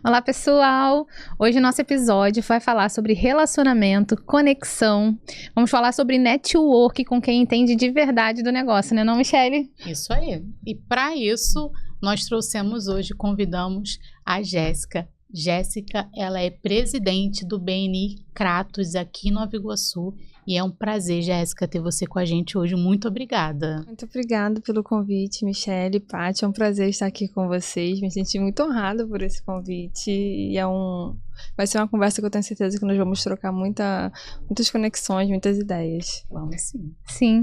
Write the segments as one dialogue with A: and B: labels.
A: Olá, pessoal! Hoje o nosso episódio vai falar sobre relacionamento, conexão. Vamos falar sobre network com quem entende de verdade do negócio, né não, Michele?
B: Isso aí. E para isso, nós convidamos a Jéssica. Jéssica, ela é presidente do BNI Kratos aqui em Nova Iguaçu. E é um prazer, Jéssica, ter você com a gente hoje. Muito obrigada.
C: Muito obrigada pelo convite, Michele e Paty. É um prazer estar aqui com vocês. Me senti muito honrada por esse convite. E vai ser uma conversa que eu tenho certeza que nós vamos trocar muitas conexões, muitas ideias.
B: Vamos sim.
A: Sim.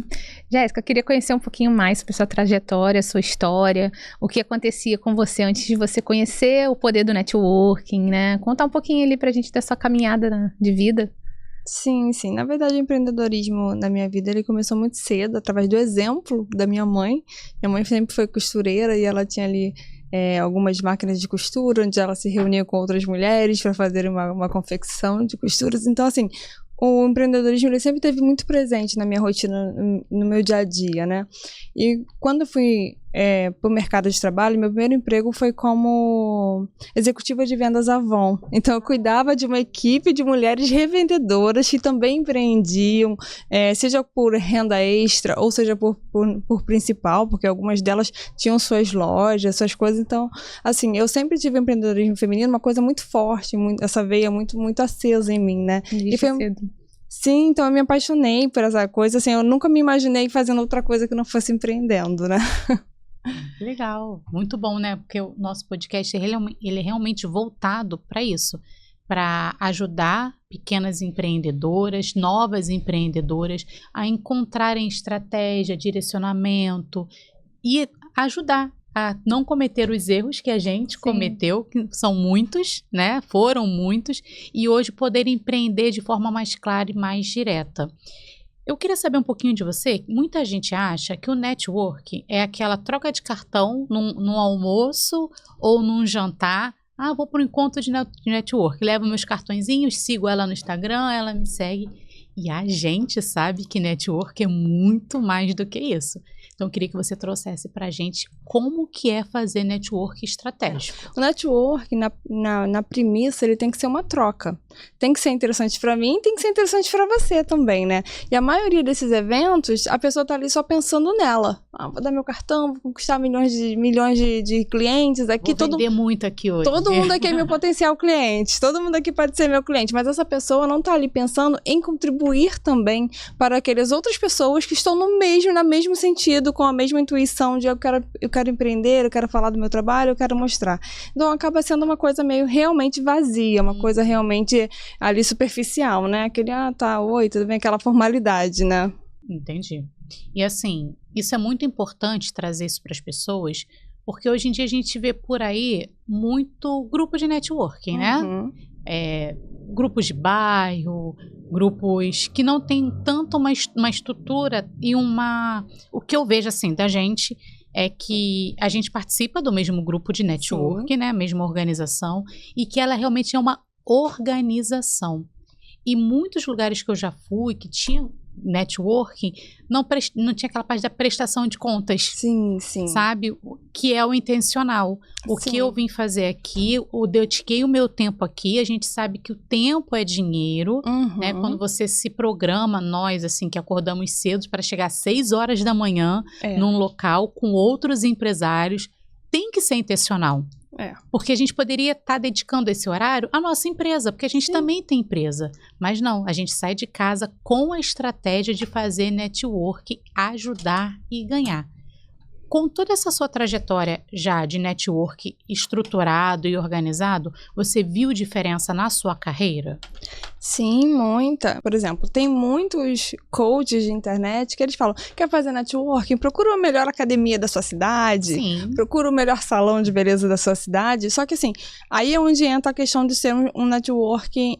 A: Jéssica, eu queria conhecer um pouquinho mais sobre sua trajetória, sua história, o que acontecia com você antes de você conhecer o poder do networking, né? Contar um pouquinho ali pra gente da sua caminhada de vida.
C: Sim. Na verdade, o empreendedorismo na minha vida, ele começou muito cedo, através do exemplo da minha mãe. Minha mãe sempre foi costureira e ela tinha ali algumas máquinas de costura, onde ela se reunia com outras mulheres para fazer uma confecção de costuras. Então, assim, o empreendedorismo ele sempre esteve muito presente na minha rotina, no meu dia a dia, né? E quando eu fui para o mercado de trabalho, meu primeiro emprego foi como executiva de vendas Avon. Então, eu cuidava de uma equipe de mulheres revendedoras que também empreendiam, seja por renda extra ou seja por principal, porque algumas delas tinham suas lojas, suas coisas. Então, assim, eu sempre tive empreendedorismo feminino, uma coisa muito forte, essa veia muito acesa em mim, né?
A: E foi
C: Sim, então eu me apaixonei por essa coisa, assim, eu nunca me imaginei fazendo outra coisa que não fosse empreendendo, né?
B: Legal, muito bom, né? Porque o nosso podcast ele é realmente voltado para isso, para ajudar pequenas empreendedoras, novas empreendedoras a encontrarem estratégia, direcionamento e ajudar a não cometer os erros que a gente cometeu, que são muitos, né? Foram muitos, e hoje poder empreender de forma mais clara e mais direta. Eu queria saber um pouquinho de você. Muita gente acha que o network é aquela troca de cartão num almoço ou num jantar. Ah, vou para um encontro de network, levo meus cartõezinhos, sigo ela no Instagram, ela me segue. E a gente sabe que network é muito mais do que isso. Então, eu queria que você trouxesse para a gente como que é fazer network estratégico.
C: O network, na premissa, ele tem que ser uma troca. Tem que ser interessante para mim, tem que ser interessante para você também, né? E a maioria desses eventos, a pessoa tá ali só pensando nela. Ah, vou dar meu cartão, vou conquistar milhões de clientes aqui.
B: Vou vender muito aqui hoje.
C: Todo mundo aqui é meu potencial cliente. Todo mundo aqui pode ser meu cliente. Mas essa pessoa não tá ali pensando em contribuir também para aquelas outras pessoas que estão no mesmo sentido, com a mesma intuição de eu quero empreender, eu quero falar do meu trabalho, eu quero mostrar. Então acaba sendo uma coisa meio realmente vazia, uma coisa realmente ali superficial, né? Aquele, oi, tudo bem, aquela formalidade, né?
B: Entendi. E assim, isso é muito importante trazer isso para as pessoas, porque hoje em dia a gente vê por aí muito grupo de networking, né? Grupos de bairro, grupos que não tem tanto uma estrutura e o que eu vejo assim da gente é que a gente participa do mesmo grupo de network, né, a mesma organização, e que ela realmente é uma organização. E muitos lugares que eu já fui, que tinham networking, não tinha aquela parte da prestação de contas.
C: Sim.
B: Sabe? Que é o intencional. O que eu vim fazer aqui, eu dediquei o meu tempo aqui, a gente sabe que o tempo é dinheiro, né? Quando você se programa, nós, assim, que acordamos cedo para chegar às 6 horas da manhã num local com outros empresários, tem que ser intencional. Porque a gente poderia estar dedicando esse horário à nossa empresa, porque a gente também tem empresa. Mas não, a gente sai de casa com a estratégia de fazer network, ajudar e ganhar. Com toda essa sua trajetória já de network estruturado e organizado, você viu diferença na sua carreira?
C: Sim, muita. Por exemplo, tem muitos coaches de internet que eles falam, quer fazer networking? Procura a melhor academia da sua cidade, procura o melhor salão de beleza da sua cidade. Só que assim, aí é onde entra a questão de ser um networking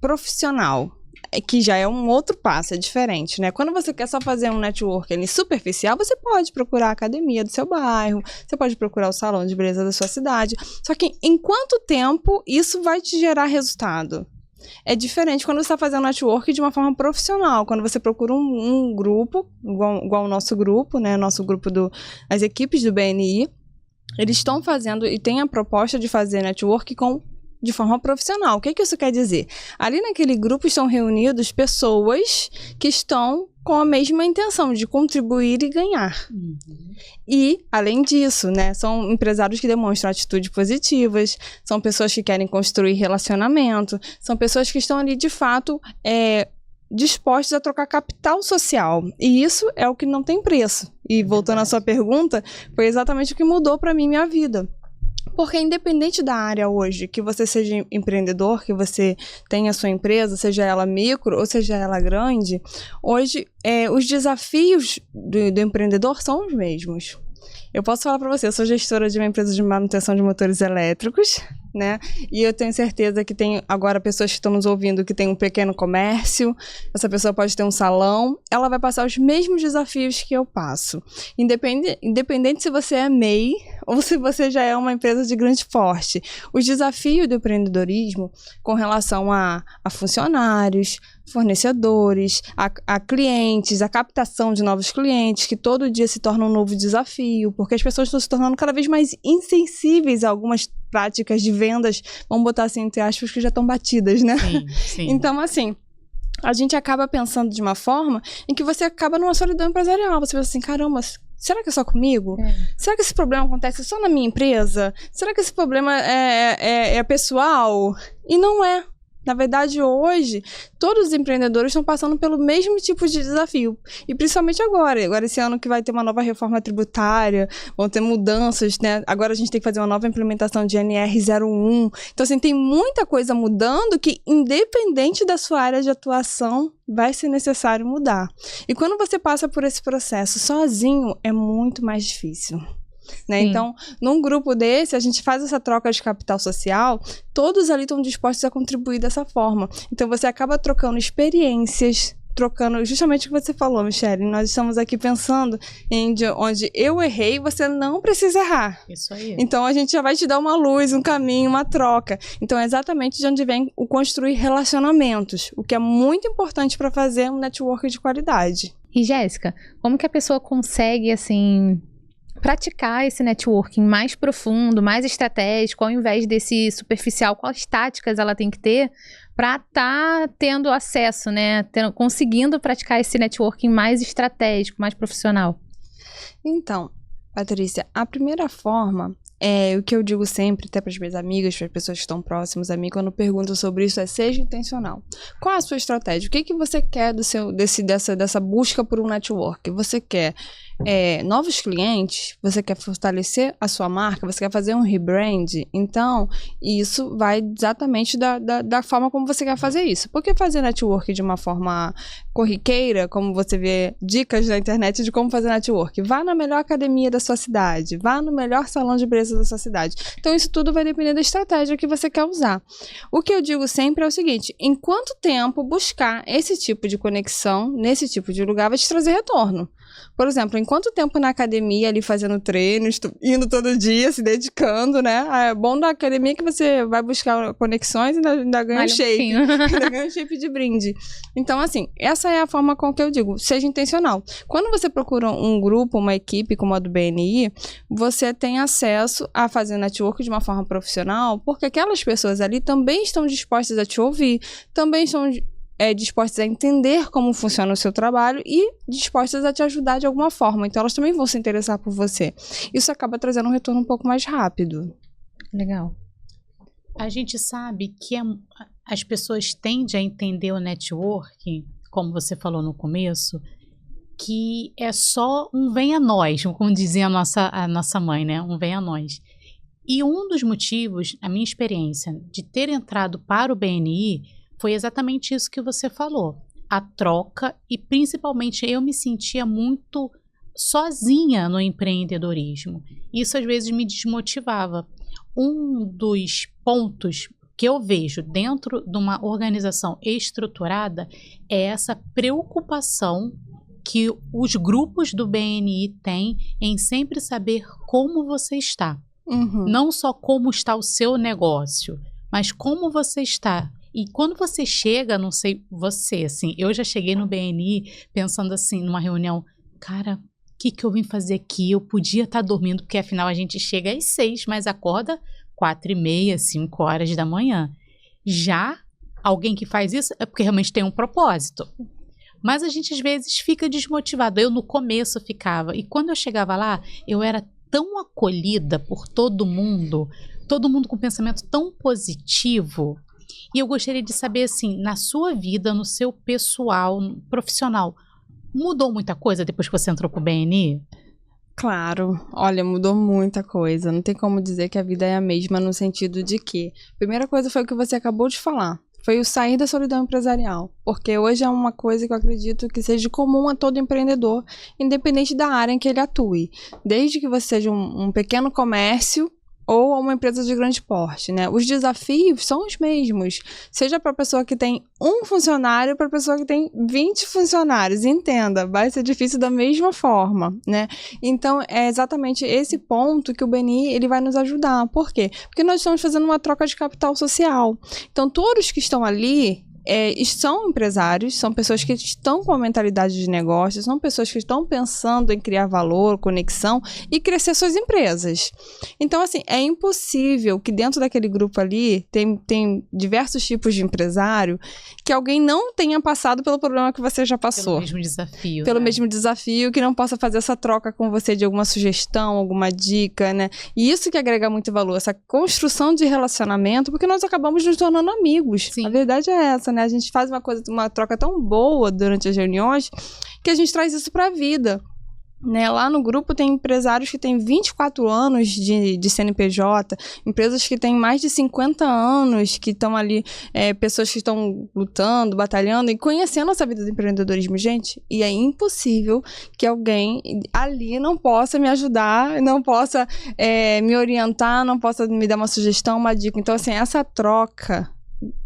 C: profissional. Que já é um outro passo, é diferente, né? Quando você quer só fazer um networking superficial, você pode procurar a academia do seu bairro, você pode procurar o salão de beleza da sua cidade. Só que em quanto tempo isso vai te gerar resultado? É diferente quando você está fazendo networking de uma forma profissional, quando você procura um grupo, igual o nosso grupo, né? Nosso grupo as equipes do BNI. eles estão fazendo e têm a proposta de fazer network de forma profissional. O que isso quer dizer? Ali naquele grupo estão reunidos pessoas que estão com a mesma intenção de contribuir e ganhar. E, além disso, né, são empresários que demonstram atitudes positivas, são pessoas que querem construir relacionamento, são pessoas que estão ali, de fato, dispostos a trocar capital social. E isso é o que não tem preço. E voltando à sua pergunta, foi exatamente o que mudou para mim minha vida. Porque independente da área hoje, que você seja empreendedor, que você tenha a sua empresa, seja ela micro ou seja ela grande, hoje os desafios do empreendedor são os mesmos. Eu posso falar para você, eu sou gestora de uma empresa de manutenção de motores elétricos, né? E eu tenho certeza que tem agora pessoas que estão nos ouvindo que tem um pequeno comércio, essa pessoa pode ter um salão, ela vai passar os mesmos desafios que eu passo. Independente se você é MEI ou se você já é uma empresa de grande porte. Os desafios do empreendedorismo com relação a funcionários, fornecedores, a clientes, a captação de novos clientes, que todo dia se torna um novo desafio, porque as pessoas estão se tornando cada vez mais insensíveis a algumas práticas de vendas, vamos botar assim entre aspas, que já estão batidas, né?
B: Sim.
C: Então, assim, a gente acaba pensando de uma forma em que você acaba numa solidão empresarial. Você pensa assim, caramba, será que é só comigo? Será que esse problema acontece só na minha empresa? Será que esse problema é pessoal? E não é. Na verdade, hoje, todos os empreendedores estão passando pelo mesmo tipo de desafio. E principalmente agora esse ano que vai ter uma nova reforma tributária, vão ter mudanças, né? Agora a gente tem que fazer uma nova implementação de NR01. Então, assim, tem muita coisa mudando que, independente da sua área de atuação, vai ser necessário mudar. E quando você passa por esse processo sozinho, é muito mais difícil. Né? Então, num grupo desse, a gente faz essa troca de capital social, todos ali estão dispostos a contribuir dessa forma. Então, você acaba trocando experiências, trocando justamente o que você falou, Michele. Nós estamos aqui pensando em onde eu errei, você não precisa errar.
B: Isso aí.
C: Então, a gente já vai te dar uma luz, um caminho, uma troca. Então, é exatamente de onde vem o construir relacionamentos, o que é muito importante para fazer um network de qualidade.
A: E, Jéssica, como que a pessoa consegue, assim, praticar esse networking mais profundo, mais estratégico, ao invés desse superficial? Quais táticas ela tem que ter para estar tendo acesso, né? Conseguindo praticar esse networking mais estratégico, mais profissional?
C: Então, Patrícia, a primeira forma, o que eu digo sempre, até para as minhas amigas, para as pessoas que estão próximas a mim, quando perguntam sobre isso, seja intencional. Qual é a sua estratégia? O que você quer dessa busca por um network? Você quer novos clientes? Você quer fortalecer a sua marca? Você quer fazer um rebrand? Então, isso vai exatamente da forma como você quer fazer isso. Por que fazer network de uma forma corriqueira, como você vê dicas na internet de como fazer network? Vá na melhor academia da sua cidade, vá no melhor salão de beleza da sua cidade. Então, isso tudo vai depender da estratégia que você quer usar. O que eu digo sempre é o seguinte, em quanto tempo buscar esse tipo de conexão, nesse tipo de lugar, vai te trazer retorno? Por exemplo, em quanto tempo na academia, ali fazendo treinos, indo todo dia, se dedicando, né? É bom da academia que você vai buscar conexões e ainda ganha shape. Ainda ganha shape de brinde. Então, assim, essa é a forma com que eu digo, seja intencional. Quando você procura um grupo, uma equipe como a do BNI, você tem acesso a fazer network de uma forma profissional, porque aquelas pessoas ali também estão dispostas a te ouvir, também estão dispostas a entender como funciona o seu trabalho e dispostas a te ajudar de alguma forma. Então, elas também vão se interessar por você. Isso acaba trazendo um retorno um pouco mais rápido.
A: Legal.
B: A gente sabe que as pessoas tendem a entender o networking, como você falou no começo, que é só um vem a nós, como dizia a nossa mãe, né? Um vem a nós. E um dos motivos, a minha experiência, de ter entrado para o BNI foi exatamente isso que você falou, a troca, e principalmente eu me sentia muito sozinha no empreendedorismo. Isso às vezes me desmotivava. Um dos pontos que eu vejo dentro de uma organização estruturada é essa preocupação que os grupos do BNI têm em sempre saber como você está.
C: Uhum.
B: Não só como está o seu negócio, mas como você está. E quando você chega, não sei você, assim, eu já cheguei no BNI pensando assim, numa reunião, cara, que eu vim fazer aqui? Eu podia estar dormindo, porque afinal a gente chega às 6, mas acorda 4h30, 5 horas da manhã. Já alguém que faz isso é porque realmente tem um propósito. Mas a gente às vezes fica desmotivado. Eu no começo ficava. E quando eu chegava lá, eu era tão acolhida por todo mundo com pensamento tão positivo. E eu gostaria de saber, assim, na sua vida, no seu pessoal, no profissional, mudou muita coisa depois que você entrou pro BNI?
C: Claro, olha, mudou muita coisa. Não tem como dizer que a vida é a mesma no sentido de que, primeira coisa foi o que você acabou de falar. Foi o sair da solidão empresarial, porque hoje é uma coisa que eu acredito que seja comum a todo empreendedor, independente da área em que ele atue. Desde que você seja um pequeno comércio ou uma empresa de grande porte, né? Os desafios são os mesmos, seja para a pessoa que tem um funcionário, para a pessoa que tem 20 funcionários, entenda, vai ser difícil da mesma forma, né? Então, é exatamente esse ponto que o BNI, ele vai nos ajudar. Por quê? Porque nós estamos fazendo uma troca de capital social. Então, todos que estão ali são empresários, são pessoas que estão com a mentalidade de negócio, são pessoas que estão pensando em criar valor, conexão e crescer suas empresas. Então, assim, é impossível que dentro daquele grupo ali tem diversos tipos de empresário que alguém não tenha passado pelo problema que você já passou.
B: Pelo mesmo desafio.
C: Pelo
B: né?
C: mesmo desafio, que não possa fazer essa troca com você de alguma sugestão, alguma dica, né? E isso que agrega muito valor, essa construção de relacionamento, porque nós acabamos nos tornando amigos.
B: Sim.
C: A verdade é essa, né? A gente faz uma troca tão boa durante as reuniões que a gente traz isso para a vida. Né? Lá no grupo tem empresários que têm 24 anos de CNPJ, empresas que têm mais de 50 anos, que estão ali, pessoas que estão lutando, batalhando e conhecendo essa vida do empreendedorismo, gente. E é impossível que alguém ali não possa me ajudar, não possa me orientar, não possa me dar uma sugestão, uma dica. Então, assim, essa troca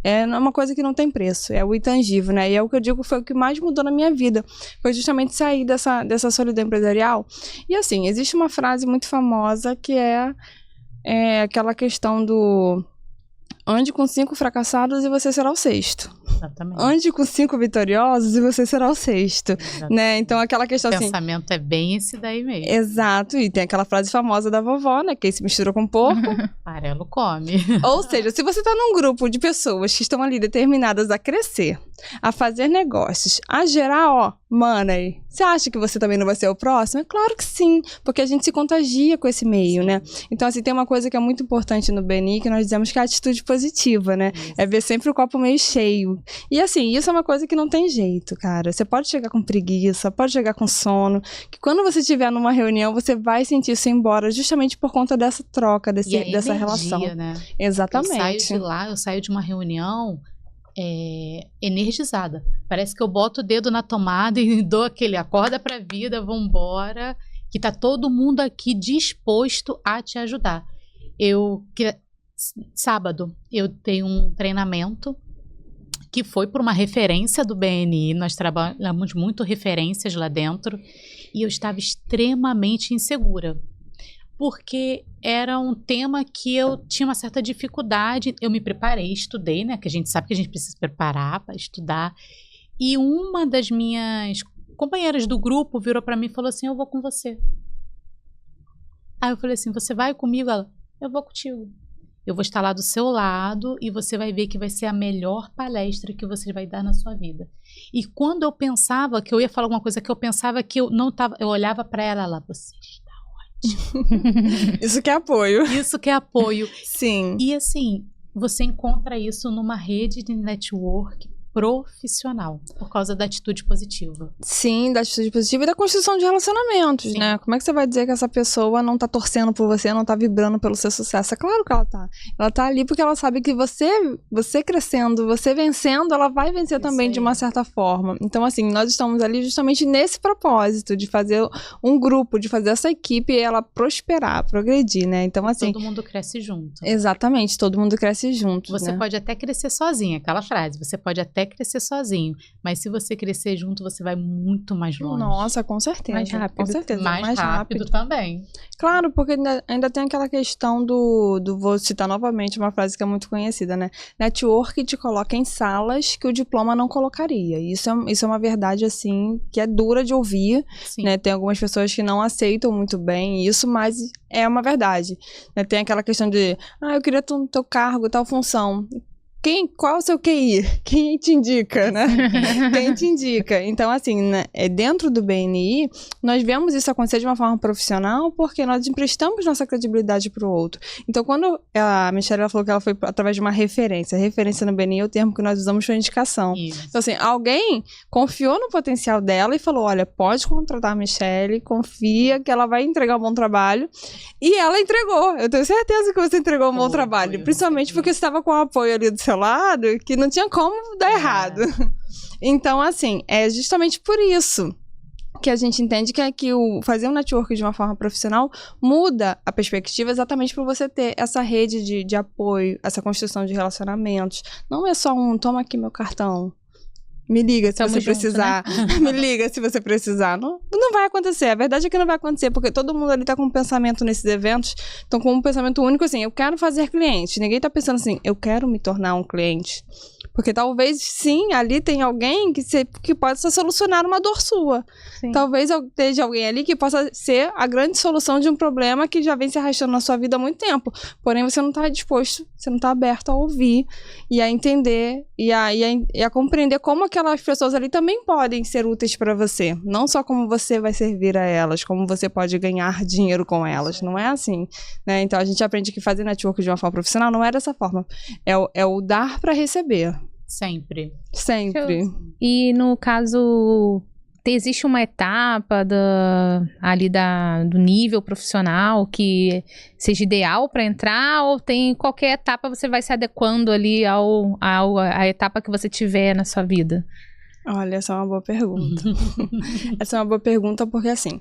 C: é uma coisa que não tem preço, é o intangível, né? E é o que eu digo, foi o que mais mudou na minha vida, foi justamente sair dessa solidão empresarial. E assim, existe uma frase muito famosa que é aquela questão do ande com 5 fracassados e você será o 6º.
B: Exatamente.
C: Ande com 5 vitoriosos e você será o 6º, né? Então aquela questão
B: O
C: assim...
B: pensamento é bem esse daí mesmo.
C: Exato, e tem aquela frase famosa da vovó, né? Quem se mistura com porco...
B: Farelo come.
C: Ou seja, se você está num grupo de pessoas que estão ali determinadas a crescer, a fazer negócios, a gerar, money, você acha que você também não vai ser o próximo? É claro que sim, porque a gente se contagia com esse meio, né? Então, assim, tem uma coisa que é muito importante no BNI, que nós dizemos que é a atitude positiva, né? Isso. É ver sempre o copo meio cheio. E, assim, isso é uma coisa que não tem jeito, cara. Você pode chegar com preguiça, pode chegar com sono, que quando você estiver numa reunião, você vai sentir isso ir embora, justamente por conta dessa troca, dessa
B: energia,
C: relação.
B: Né?
C: Exatamente.
B: Eu saio de uma reunião energizada. Parece que eu boto o dedo na tomada e dou aquele acorda pra vida, vambora, que tá todo mundo aqui disposto a te ajudar. Sábado, eu tenho um treinamento que foi por uma referência do BNI, nós trabalhamos muito referências lá dentro, e eu estava extremamente insegura. Porque era um tema que eu tinha uma certa dificuldade. Eu me preparei, estudei, né? Que a gente sabe que a gente precisa se preparar para estudar. E uma das minhas companheiras do grupo virou para mim e falou assim, eu vou com você. Aí eu falei assim, você vai comigo? Ela, eu vou contigo. Eu vou estar lá do seu lado e você vai ver que vai ser a melhor palestra que você vai dar na sua vida. E quando eu pensava que eu ia falar alguma coisa que eu pensava que eu não estava, eu olhava para ela lá, você está
C: Isso que é apoio.
B: Isso que é apoio.
C: Sim.
B: E assim, você encontra isso numa rede de network profissional, por causa da atitude positiva.
C: Sim, da atitude positiva e da construção de relacionamentos,
B: Sim.
C: né? Como é que você vai dizer que essa pessoa não tá torcendo por você, não tá vibrando pelo seu sucesso? É claro que ela tá. Ela tá ali porque ela sabe que você crescendo, você vencendo, ela vai vencer
B: Isso
C: também
B: aí.
C: de uma certa forma. Então, assim, nós estamos ali justamente nesse propósito de fazer um grupo, de fazer essa equipe ela prosperar, progredir, né? Então, assim...
B: Todo mundo cresce junto.
C: Exatamente, todo mundo cresce junto,
B: Você
C: né?
B: pode até crescer sozinha, aquela frase. Você pode até até crescer sozinho, mas se você crescer junto, você vai muito mais longe.
C: Nossa, com certeza.
A: Mais rápido.
C: Com certeza.
B: Mais rápido também.
C: Claro, porque ainda tem aquela questão vou citar novamente uma frase que é muito conhecida, né? Network te coloca em salas que o diploma não colocaria. Isso é uma verdade, assim, que é dura de ouvir,
B: Sim.
C: né? Tem algumas pessoas que não aceitam muito bem isso, mas é uma verdade. Né? Tem aquela questão de, eu queria teu cargo, tal função. Qual é o seu QI? Quem te indica, né? Quem te indica? Então, assim, né, dentro do BNI, nós vemos isso acontecer de uma forma profissional porque nós emprestamos nossa credibilidade para o outro. Então, quando a Michelle ela falou que ela foi através de uma referência. Referência no BNI é o termo que nós usamos para indicação.
B: Isso.
C: Então, assim, alguém confiou no potencial dela e falou, olha, pode contratar a Michelle, confia que ela vai entregar um bom trabalho. E ela entregou. Eu tenho certeza que você entregou um bom trabalho. Principalmente porque você estava com o apoio ali do seu lado, que não tinha como dar errado. Então, assim, é justamente por isso que a gente entende que fazer um network de uma forma profissional muda a perspectiva exatamente para você ter essa rede de apoio, essa construção de relacionamentos. Não é só toma aqui meu cartão. Me liga se você precisar. Né? Me liga se você precisar. Não vai acontecer. A verdade é que não vai acontecer, porque todo mundo ali tá com um pensamento nesses eventos, estão com um pensamento único assim, eu quero fazer cliente. Ninguém tá pensando assim, eu quero me tornar um cliente. Porque talvez, sim, ali tem alguém que possa solucionar uma dor sua. Sim. Talvez esteja alguém ali que possa ser a grande solução de um problema que já vem se arrastando na sua vida há muito tempo. Porém, você não está disposto, você não está aberto a ouvir e a entender e a compreender como aquelas pessoas ali também podem ser úteis para você. Não só como você vai servir a elas, como você pode ganhar dinheiro com elas. Não é assim, né? Então, a gente aprende que fazer network de uma forma profissional não é dessa forma. É o dar para receber.
B: Sempre.
A: E no caso, existe uma etapa do nível profissional que seja ideal para entrar, ou tem qualquer etapa você vai se adequando ali à etapa que você tiver na sua vida?
C: Olha, essa é uma boa pergunta. Essa é uma boa pergunta porque, assim,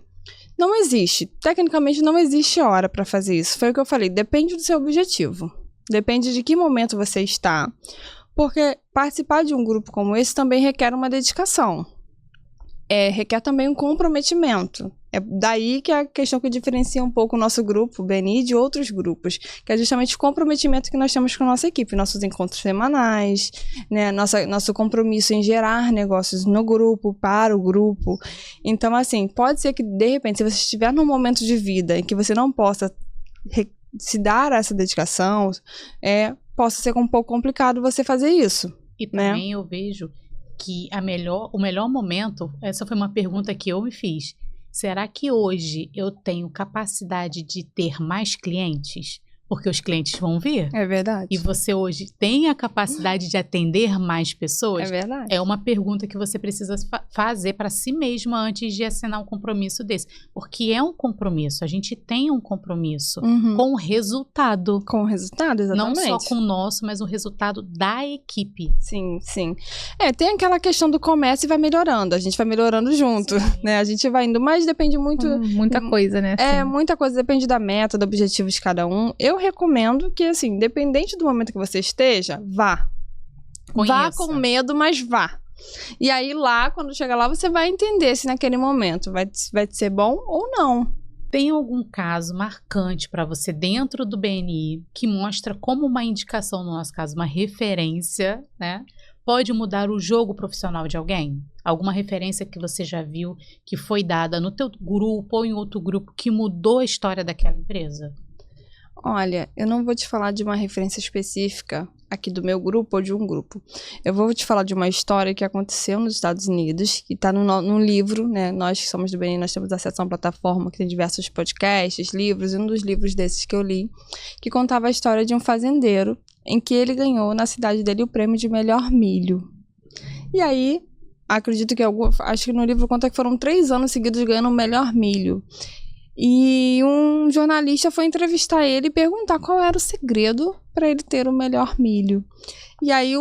C: tecnicamente não existe hora para fazer isso. Foi o que eu falei, depende do seu objetivo. Depende de que momento você está. Porque participar de um grupo como esse também requer uma dedicação. Requer também um comprometimento. É daí que é a questão que diferencia um pouco o nosso grupo, o BNI, de outros grupos, que é justamente o comprometimento que nós temos com a nossa equipe, nossos encontros semanais, né, nosso compromisso em gerar negócios no grupo, para o grupo. Então, assim, pode ser que, de repente, se você estiver num momento de vida em que você não possa se dar essa dedicação, possa ser um pouco complicado você fazer isso.
B: E também eu vejo que o melhor momento, essa foi uma pergunta que eu me fiz, será que hoje eu tenho capacidade de ter mais clientes? Porque os clientes vão vir.
C: É verdade.
B: E você hoje tem a capacidade de atender mais pessoas?
C: É verdade.
B: É uma pergunta que você precisa fazer para si mesma antes de assinar um compromisso desse. Porque é um compromisso. A gente tem um compromisso com o resultado.
C: Com o resultado, exatamente.
B: Não só com o nosso, mas o resultado da equipe.
C: Sim, sim. Tem aquela questão do comércio e vai melhorando. A gente vai melhorando junto, né? A gente vai indo, mas depende muito...
A: Muita coisa, né?
C: Muita coisa. Depende da meta, do objetivo de cada um. Eu recomendo que, assim, independente do momento que você esteja, vá. Conheça. Vá com medo, mas vá. E aí lá, quando chegar lá, você vai entender se naquele momento vai ser bom ou não.
B: Tem algum caso marcante para você dentro do BNI que mostra como uma indicação, no nosso caso, uma referência, né, pode mudar o jogo profissional de alguém? Alguma referência que você já viu que foi dada no teu grupo ou em outro grupo que mudou a história daquela empresa?
C: Olha, eu não vou te falar de uma referência específica aqui do meu grupo ou de um grupo. Eu vou te falar de uma história que aconteceu nos Estados Unidos, que está num livro, né? Nós que somos do BNI, nós temos acesso a uma plataforma que tem diversos podcasts, livros, e um dos livros desses que eu li, que contava a história de um fazendeiro em que ele ganhou na cidade dele o prêmio de melhor milho. E aí, acredito que acho que no livro conta que foram 3 anos seguidos ganhando o melhor milho. E um jornalista foi entrevistar ele e perguntar qual era o segredo para ele ter o melhor milho. E aí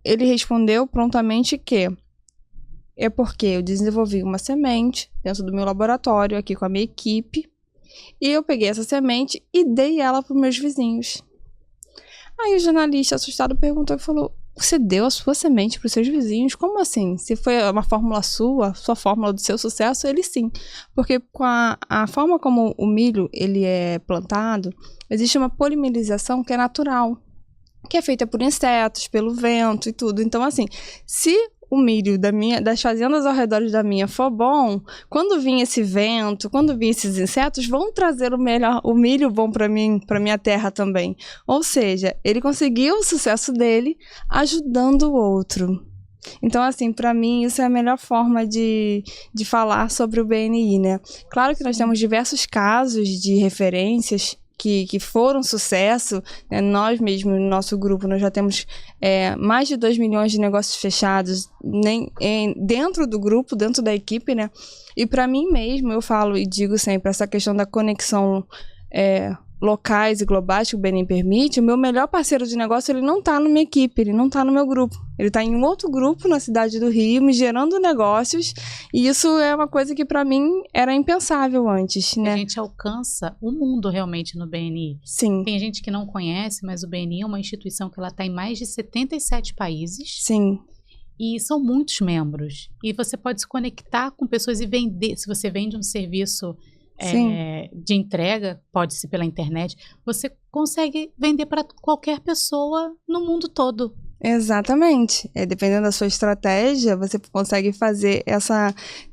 C: ele respondeu prontamente que é porque eu desenvolvi uma semente dentro do meu laboratório, aqui com a minha equipe, e eu peguei essa semente e dei ela para os meus vizinhos. Aí o jornalista, assustado, perguntou e falou: você deu a sua semente para os seus vizinhos. Como assim? Se foi uma fórmula sua fórmula do seu sucesso, ele sim. Porque com a forma como o milho ele é plantado, existe uma polimerização que é natural, que é feita por insetos, pelo vento e tudo. Então, assim, se o milho das fazendas ao redor da minha for bom, quando vir esse vento, quando vir esses insetos, vão trazer o milho bom para minha terra também. Ou seja, ele conseguiu o sucesso dele ajudando o outro. Então, assim, para mim, isso é a melhor forma de falar sobre o BNI, né? Claro que nós temos diversos casos de referências que foram sucesso, né? Nós mesmos, no nosso grupo, nós já temos mais de 2 milhões de negócios fechados dentro do grupo, dentro da equipe, né? E para mim mesmo, eu falo e digo sempre, essa questão da conexão locais e globais que o BNI permite, o meu melhor parceiro de negócio, ele não está na minha equipe, ele não está no meu grupo. Ele está em um outro grupo na cidade do Rio, me gerando negócios, e isso é uma coisa que para mim era impensável antes, né?
B: A gente alcança o mundo realmente no BNI.
C: Sim.
B: Tem gente que não conhece, mas o BNI é uma instituição que ela está em mais de 77 países.
C: Sim.
B: E são muitos membros. E você pode se conectar com pessoas e vender. Se você vende um serviço de entrega, pode ser pela internet, você consegue vender para qualquer pessoa no mundo todo.
C: Exatamente. Dependendo da sua estratégia, você consegue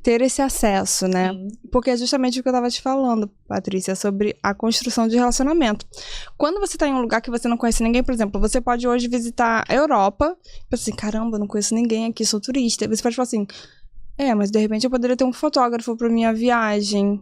C: ter esse acesso, né?
B: Sim.
C: Porque é justamente o que eu estava te falando, Patrícia, sobre a construção de relacionamento. Quando você está em um lugar que você não conhece ninguém, por exemplo, você pode hoje visitar a Europa, e pensar assim, caramba, não conheço ninguém aqui, sou turista. E você pode falar assim, mas de repente eu poderia ter um fotógrafo para minha viagem.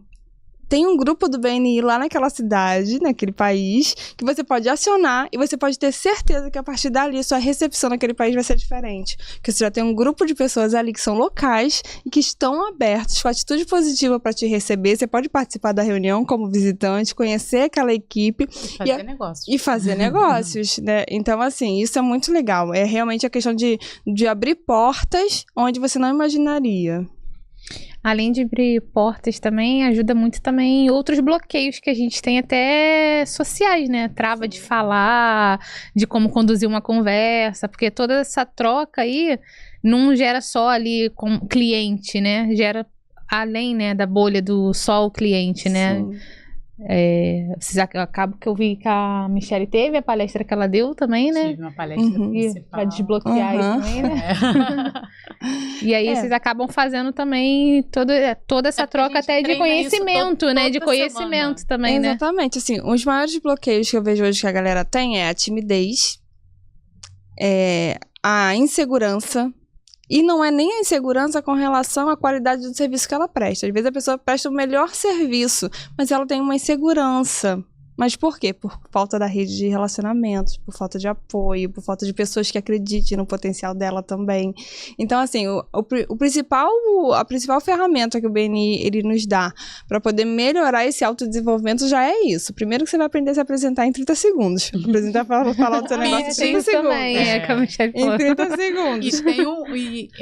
C: Tem um grupo do BNI lá naquela cidade, naquele país, que você pode acionar e você pode ter certeza que a partir dali sua recepção naquele país vai ser diferente. Porque você já tem um grupo de pessoas ali que são locais e que estão abertos com atitude positiva para te receber. Você pode participar da reunião como visitante, conhecer aquela equipe
B: e fazer
C: negócios, né? Então, assim, isso é muito legal. É realmente a questão de abrir portas onde você não imaginaria.
A: Além de abrir portas também, ajuda muito também em outros bloqueios que a gente tem até sociais, né? Trava de falar, de como conduzir uma conversa, porque toda essa troca aí não gera só ali com cliente, né? Gera além, né, da bolha do só o cliente, né?
C: Sim.
A: Acabo que eu vi que a Michelle teve a palestra que ela deu também, né?
B: Tive uma palestra
A: para desbloquear isso também, né? E aí vocês acabam fazendo também toda essa troca até de conhecimento, né? De conhecimento semana. Também, né?
C: Exatamente. Assim, os maiores bloqueios que eu vejo hoje que a galera tem é a timidez, a insegurança. E não é nem a insegurança com relação à qualidade do serviço que ela presta. Às vezes a pessoa presta o melhor serviço, mas ela tem uma insegurança. Mas por quê? Por falta da rede de relacionamentos, por falta de apoio, por falta de pessoas que acreditem no potencial dela também. Então, assim, a principal ferramenta que o BNI ele nos dá para poder melhorar esse autodesenvolvimento já é isso. Primeiro que você vai aprender a se apresentar em 30 segundos. Apresentar para falar do seu negócio em 30 segundos.
A: Também,
C: em 30 segundos.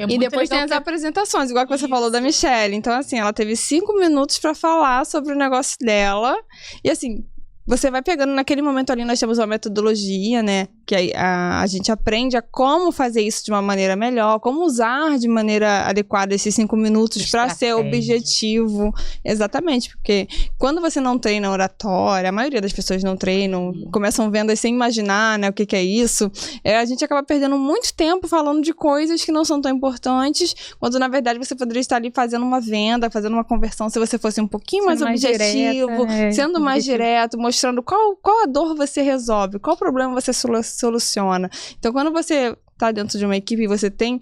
C: E depois tem as apresentações, igual que você falou da Michelle. Então, assim, ela teve 5 minutos para falar sobre o negócio dela. E, assim, você vai pegando naquele momento ali, nós temos uma metodologia, né? Que a gente aprende a como fazer isso de uma maneira melhor, como usar de maneira adequada esses 5 minutos para ser objetivo. Exatamente, porque quando você não treina oratória, a maioria das pessoas não treinam, começam vendas sem imaginar, né, o que é isso, a gente acaba perdendo muito tempo falando de coisas que não são tão importantes, quando na verdade você poderia estar ali fazendo uma venda, fazendo uma conversão, se você fosse um pouquinho mais objetivo, sendo mais direto, mostrando qual a dor você resolve, qual problema você soluciona. Então, quando você está dentro de uma equipe e você tem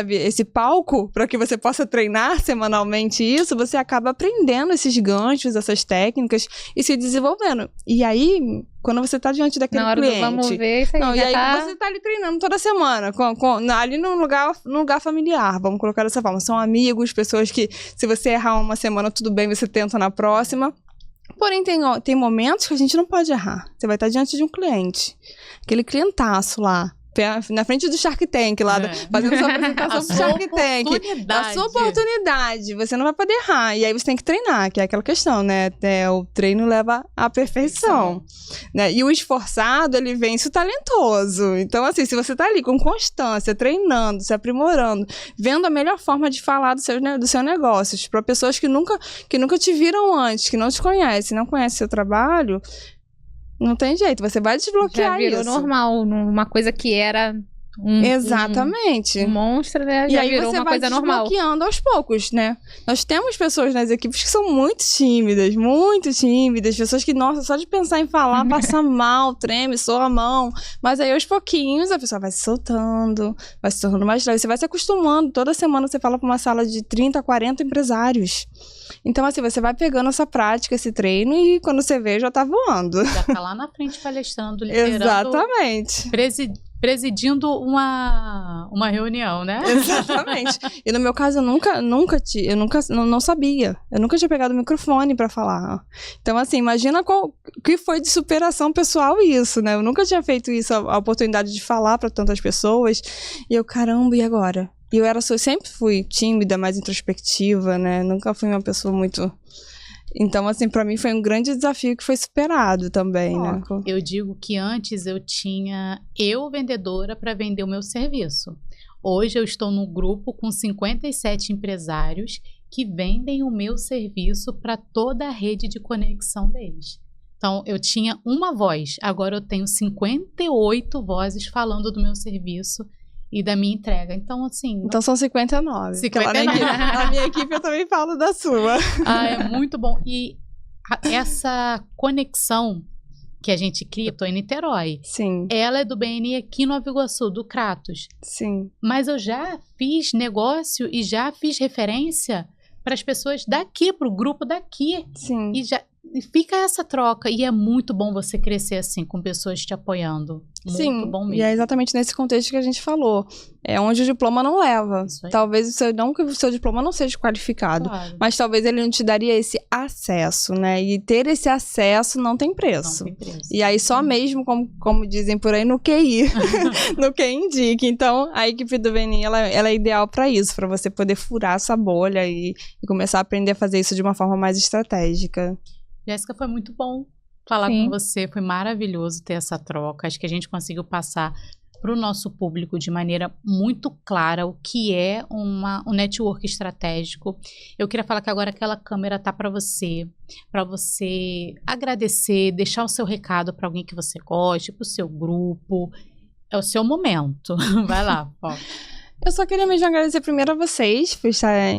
C: esse palco para que você possa treinar semanalmente isso, você acaba aprendendo esses ganchos, essas técnicas e se desenvolvendo. E aí, quando você está diante daquele cliente...
A: Vamos ver isso aí.
C: E aí você está ali treinando toda semana, ali num lugar familiar, vamos colocar dessa forma. São amigos, pessoas que, se você errar uma semana, tudo bem, você tenta na próxima. Porém, tem momentos que a gente não pode errar. Você vai estar diante de um cliente, aquele clientaço lá, na frente do Shark Tank, lá, fazendo sua apresentação pro Shark Tank. A sua oportunidade. Você não vai poder errar. E aí você tem que treinar, que é aquela questão, né? O treino leva à perfeição. Né? E o esforçado, ele vence o talentoso. Então, assim, se você tá ali com constância, treinando, se aprimorando, vendo a melhor forma de falar do seu negócio, para pessoas que nunca te viram antes, que não te conhecem, não conhecem seu trabalho, não tem jeito, você vai desbloquear isso.
A: Já virou normal, uma coisa que era
C: exatamente.
A: Um monstro, né? Já virou uma coisa normal.
C: E aí você vai desbloqueando aos poucos, né? Nós temos pessoas nas equipes que são muito tímidas, pessoas que, nossa, só de pensar em falar, passa mal, treme, soa a mão. Mas aí, aos pouquinhos, a pessoa vai se soltando, vai se tornando mais leve. Você vai se acostumando. Toda semana você fala para uma sala de 30, 40 empresários. Então, assim, você vai pegando essa prática, esse treino, e quando você vê, já tá voando.
B: Já tá lá na frente palestrando, liderando.
C: Exatamente.
B: Presidindo uma reunião, né?
C: Exatamente. E no meu caso, eu não sabia. Eu nunca tinha pegado o microfone pra falar. Então, assim, imagina o que foi de superação pessoal isso, né? Eu nunca tinha feito isso, a oportunidade de falar pra tantas pessoas. E eu, caramba, e agora? E eu sempre fui tímida, mais introspectiva, né? Nunca fui uma pessoa muito... Então, assim, pra mim foi um grande desafio que foi superado também, né?
B: Eu digo que antes eu tinha vendedora para vender o meu serviço. Hoje eu estou num grupo com 57 empresários que vendem o meu serviço para toda a rede de conexão deles. Então, eu tinha uma voz, agora eu tenho 58 vozes falando do meu serviço e da minha entrega. Então, assim...
C: Então, são 59.
B: 59.
C: Na minha equipe, eu também falo da sua.
B: É muito bom. E essa conexão que a gente cria, eu tô em Niterói.
C: Sim.
B: Ela é do BNI aqui no Nova Iguaçu, do Kratos.
C: Sim.
B: Mas eu já fiz negócio e já fiz referência para as pessoas daqui, para o grupo daqui.
C: Sim.
B: E fica essa troca. E é muito bom você crescer assim, com pessoas te apoiando. Muito bom mesmo.
C: E é exatamente nesse contexto que a gente falou. É onde o diploma não leva. Talvez o seu diploma não seja qualificado.
B: Claro.
C: Mas talvez ele não te daria esse acesso, né? E ter esse acesso não tem preço.
B: Não tem preço.
C: E aí só mesmo, como dizem por aí, no QI. No QI indica. Então, a equipe do BNI, ela é ideal para isso. Para você poder furar essa bolha e começar a aprender a fazer isso de uma forma mais estratégica.
B: Jéssica, foi muito bom falar com você, foi maravilhoso ter essa troca. Acho que a gente conseguiu passar para o nosso público de maneira muito clara o que é um network estratégico. Eu queria falar que agora aquela câmera tá para você agradecer, deixar o seu recado para alguém que você goste, para o seu grupo. É o seu momento. Vai lá, ó.
C: Eu só queria mesmo agradecer primeiro a vocês por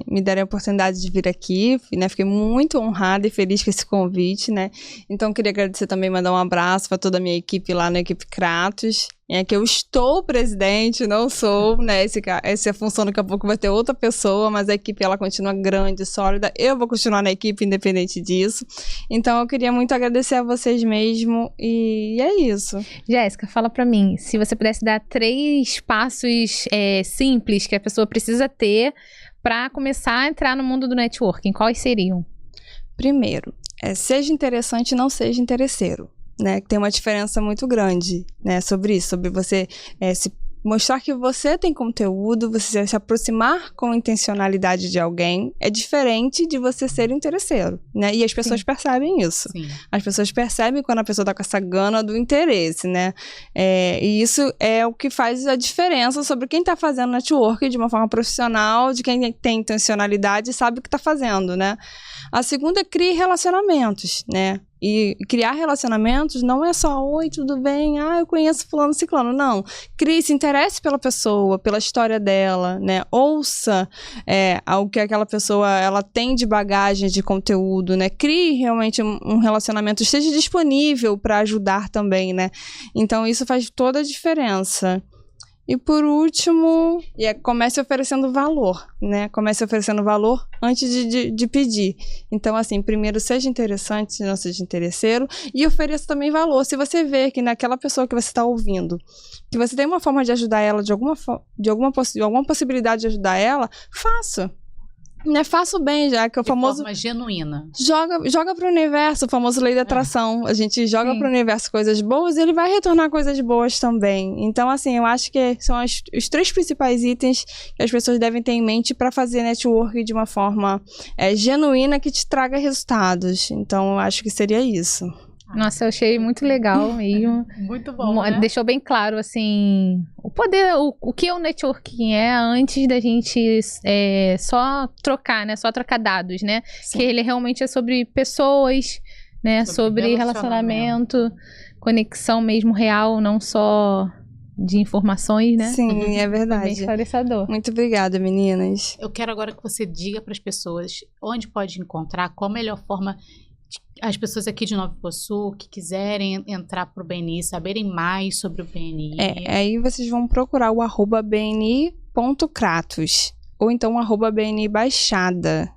C: me darem a oportunidade de vir aqui, né? Fiquei muito honrada e feliz com esse convite, né? Então, queria agradecer também, mandar um abraço para toda a minha equipe lá na equipe Kratos. Que eu estou presidente, não sou, né? Essa função daqui a pouco vai ter outra pessoa, mas a equipe ela continua grande, sólida. Eu vou continuar na equipe independente disso. Então eu queria muito agradecer a vocês mesmo e é isso.
A: Jéssica, fala pra mim, se você pudesse dar 3 passos simples que a pessoa precisa ter para começar a entrar no mundo do networking, quais seriam?
C: Primeiro, seja interessante e não seja interesseiro. Né, que tem uma diferença muito grande, né, sobre isso, sobre você se mostrar que você tem conteúdo, você se aproximar com intencionalidade de alguém, é diferente de você ser interesseiro, né, e as pessoas percebem isso.
B: Sim.
C: As pessoas percebem quando a pessoa tá com essa gana do interesse, né, e isso é o que faz a diferença sobre quem tá fazendo network de uma forma profissional, de quem tem intencionalidade e sabe o que tá fazendo, né. A segunda é criar relacionamentos, né. E criar relacionamentos não é só, oi, tudo bem? Eu conheço fulano, ciclano. Não. Se interesse pela pessoa, pela história dela, né? Ouça o que aquela pessoa ela tem de bagagem, de conteúdo, né? Crie realmente um relacionamento, esteja disponível para ajudar também, né? Então, isso faz toda a diferença. E por último, comece oferecendo valor, né? Comece oferecendo valor antes de pedir. Então, assim, primeiro seja interessante, não seja interesseiro, e ofereça também valor. Se você vê que naquela pessoa que você está ouvindo, que você tem uma forma de ajudar ela, de alguma possibilidade de ajudar ela, faça. Né, faço bem, já que o famoso...
B: De forma genuína.
C: Joga pro universo, o famoso lei da atração. A gente joga pro universo coisas boas e ele vai retornar coisas boas também. Então, assim, eu acho que são os 3 principais itens que as pessoas devem ter em mente para fazer network de uma forma genuína que te traga resultados. Então, eu acho que seria isso.
A: Nossa, eu achei muito legal mesmo.
B: Muito bom, né?
A: Deixou bem claro, assim, o poder, o que o networking é antes da gente só trocar, né? Só trocar dados, né?
C: Sim.
A: Que ele realmente é sobre pessoas, né? Sobre relacionamento, conexão mesmo real, não só de informações, né?
C: Sim, é verdade.
A: Bem esclarecedor.
C: Muito obrigada, meninas.
B: Eu quero agora que você diga para as pessoas onde pode encontrar, qual a melhor forma... As pessoas aqui de Nova Iguaçu que quiserem entrar pro BNI, saberem mais sobre o BNI.
C: Aí vocês vão procurar o @bni.kratos ou então @BNI Baixada.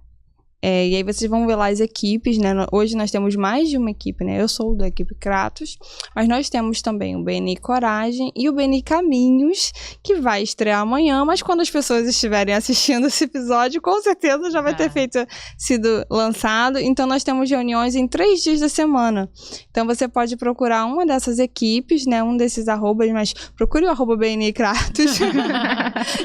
C: E aí vocês vão ver lá as equipes, né? Hoje nós temos mais de uma equipe, né? Eu sou da equipe Kratos, mas nós temos também o BNI Coragem e o BNI Caminhos, que vai estrear amanhã, mas quando as pessoas estiverem assistindo esse episódio, com certeza já vai ter sido lançado. Então nós temos reuniões em 3 dias da semana. Então você pode procurar uma dessas equipes, né? Um desses arrobas, mas procure o @BNI Kratos.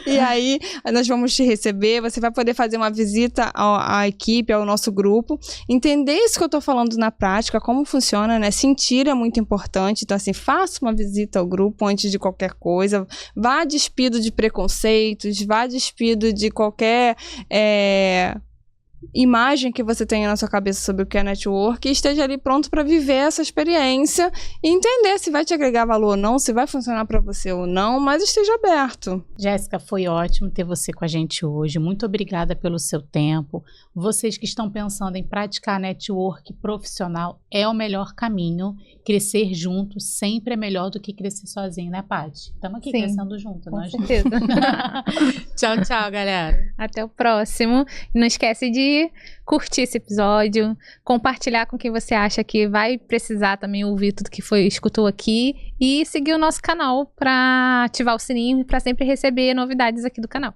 C: E aí nós vamos te receber, você vai poder fazer uma visita à equipe, ao nosso grupo, entender isso que eu tô falando na prática, como funciona, né? Sentir é muito importante, então assim, faça uma visita ao grupo antes de qualquer coisa, vá despido de preconceitos, vá despido de qualquer imagem que você tenha na sua cabeça sobre o que é network e esteja ali pronto para viver essa experiência e entender se vai te agregar valor ou não, se vai funcionar para você ou não, mas esteja aberto.
B: Jéssica, foi ótimo ter você com a gente hoje. Muito obrigada pelo seu tempo. Vocês que estão pensando em praticar network profissional, é o melhor caminho. Crescer junto sempre é melhor do que crescer sozinho, né, Paty? Estamos aqui crescendo junto,
A: com
B: nós.
A: certeza.
B: Tchau, tchau, galera.
A: Até o próximo. Não esquece de curtir esse episódio, compartilhar com quem você acha que vai precisar também ouvir tudo que escutou aqui e seguir o nosso canal para ativar o sininho e para sempre receber novidades aqui do canal.